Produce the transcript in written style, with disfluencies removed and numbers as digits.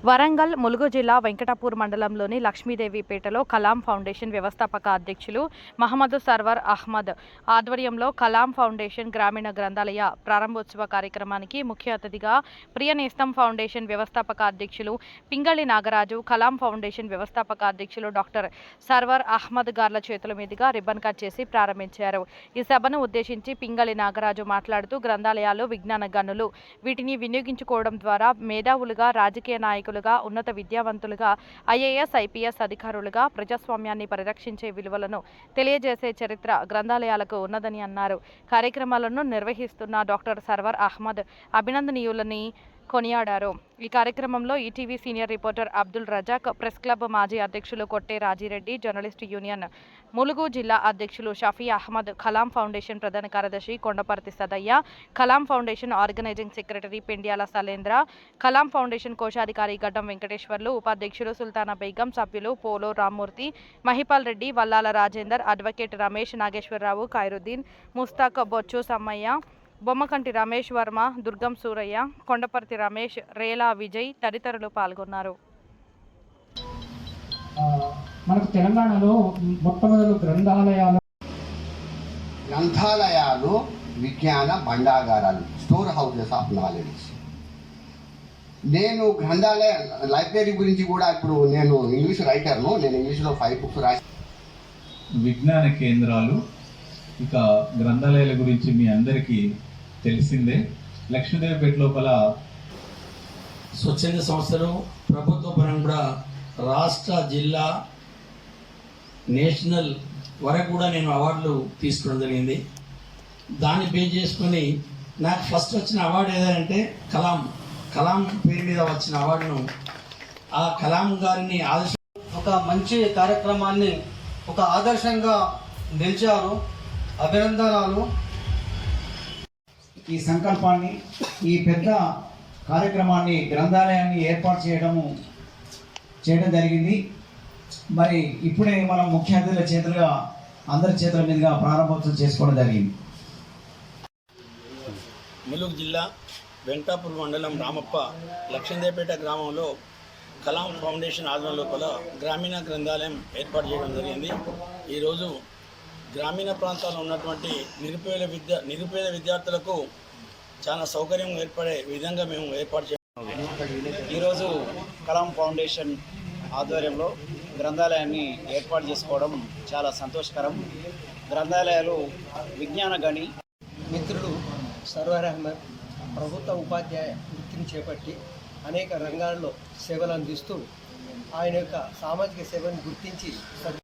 వరంగల్ ములుగు జిల్లా వెంకటాపూర్ మండలంలోని లక్ష్మీదేవిపేటలో కలాం ఫౌండేషన్ వ్యవస్థాపక అధ్యక్షులు మహమ్మద్ సర్వర్ అహ్మద్ ఆధ్వర్యంలో కలాం ఫౌండేషన్ గ్రామీణ గ్రంథాలయ ప్రారంభోత్సవ కార్యక్రమానికి ముఖ్య అతిథిగా ప్రియనేస్తం ఫౌండేషన్ వ్యవస్థాపక అధ్యక్షులు పింగళి నాగరాజు, కలాం ఫౌండేషన్ వ్యవస్థాపక అధ్యక్షులు డాక్టర్ సర్వర్ అహ్మద్ గార్ల చేతుల మీదుగా రిబ్బన్ కట్ చేసి ప్రారంభించారు. ఈ సభను ఉద్దేశించి పింగళి నాగరాజు మాట్లాడుతూ గ్రంథాలయాలు విజ్ఞాన గనులు వీటిని వినియోగించుకోవడం ద్వారా మేధావులుగా, రాజకీయ నాయకులుగా, ఉన్నత విద్యావంతులుగా, ఐఏఎస్, ఐపీఎస్ అధికారులుగా ప్రజాస్వామ్యాన్ని పరిరక్షించే విలువలను తెలియజేసే చరిత్ర గ్రంథాలయాలకు ఉన్నదని అన్నారు. కార్యక్రమాలను నిర్వహిస్తున్న డాక్టర్ సర్వర్ అహ్మద్ అభినందనీయులని కొనియాడారు. ఈ కార్యక్రమంలో ETV senior reporter Abdul Razak, press club మాజీ అధ్యక్షులు కొట్టే రాజిరెడ్డి, జర్నలిస్టు యూనియన్ ములుగు జిల్లా అధ్యక్షులు షఫీ అహ్మద్, కలాం ఫౌండేషన్ ప్రధాన కార్యదర్శి Kondaparthi Sadayya, Kalam foundation organising secretary Pendyala Salendra, Kalam foundation కోశాధికారి గడ్డం వెంకటేశ్వర్లు, ఉపాధ్యక్షులు సుల్తానా బేగం, సభ్యులు పోలో రామ్మూర్తి, మహిపాల్ రెడ్డి, వల్లాల రాజేందర్, అడ్వకేట్ రమేష్, నాగేశ్వరరావు, ఖైరుద్దీన్, ముస్తాక్, బొచ్చు సమ్మయ్య, బొమ్మకంటి రమేష్ వర్మ, దుర్గం సూరయ్య, కొండపర్తి రమేష్, రేలా విజయ్ తదితరులు పాల్గొన్నారు. మనకు తెలంగాణలో మొట్టమొదటి గ్రంథాలయాలు విజ్ఞాన భండాగారాలు, స్టోర్ హౌసెస్ ఆఫ్ నాలెడ్జ్. నేను లైబ్రరీ గురించి కూడా ఇప్పుడు నేను ఇంగ్లీష్ రైటర్ను, నేను ఇంగ్లీష్లో 5 books రాసి. విజ్ఞాన కేంద్రాలు, ఇక గ్రంథాలయాల గురించి మీ అందరికీ తెలిసిందే. లక్ష్మీదేవిపేట లోపల స్వచ్ఛంద సంస్థలు, ప్రభుత్వ పరంగా కూడా రాష్ట్ర, జిల్లా, నేషనల్ వరకు కూడా నేను అవార్డులు తీసుకోవడం జరిగింది. దాన్ని బేస్ చేసుకొని నాకు ఫస్ట్ వచ్చిన అవార్డు ఏదంటే కలాం పేరు మీద వచ్చిన అవార్డును ఆ కలాం గారిని ఒక మంచి కార్యక్రమాన్ని ఒక ఆదర్శంగా నిలిచారు. అభినందనాలు. ఈ సంకల్పాన్ని, ఈ పెద్ద కార్యక్రమాన్ని, గ్రంథాలయాన్ని ఏర్పాటు చేయడం జరిగింది. మరి ఇప్పుడే మనం ముఖ్య అతిథుల చేతులుగా, అందరి చేతుల మీదుగా ప్రారంభోత్సవం చేసుకోవడం జరిగింది. ములుగు జిల్లా వెంకటాపూర్ మండలం రామప్ప లక్ష్మీదేవిపేట గ్రామంలో కలాం ఫౌండేషన్ ఆధ్వర్యం లోపల గ్రామీణ గ్రంథాలయం ఏర్పాటు చేయడం జరిగింది. ఈరోజు గ్రామీణ ప్రాంతాల్లో ఉన్నటువంటి నిరుపేద విద్యార్థులకు చాలా సౌకర్యం ఏర్పడే విధంగా మేము ఏర్పాటు చేస్తాం. ఈరోజు కలాం ఫౌండేషన్ ఆధ్వర్యంలో గ్రంథాలయాన్ని ఏర్పాటు చేసుకోవడం చాలా సంతోషకరం. గ్రంథాలయాలు విజ్ఞాన గని. మిత్రుడు సర్వర్ అహ్మద్ ప్రభుత్వ ఉపాధ్యాయ వృత్తిని చేపట్టి అనేక రంగాల్లో సేవలు అందిస్తూ ఆయన యొక్క సామాజిక సేవను గుర్తించి